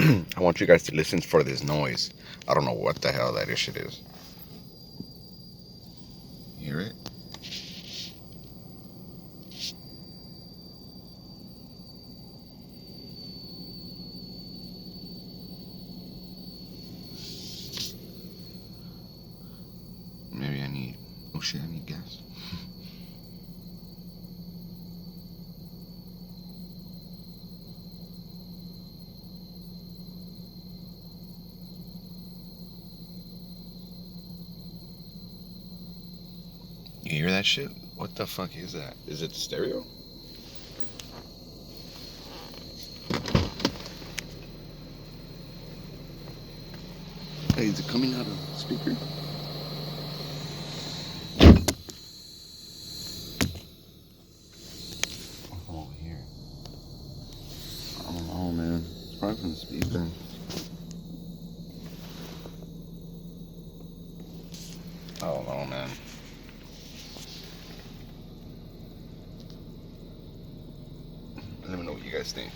I want you guys to listen for this noise. I don't know what the hell that shit is. Hear it? Maybe I need. Oh shit! I need gas. You hear that shit? What the fuck is that? Is it the stereo? Hey, is it coming out of the speaker? Oh, over here. I don't know, man. It's probably from the speaker. I don't know, man. Let me know what you guys think.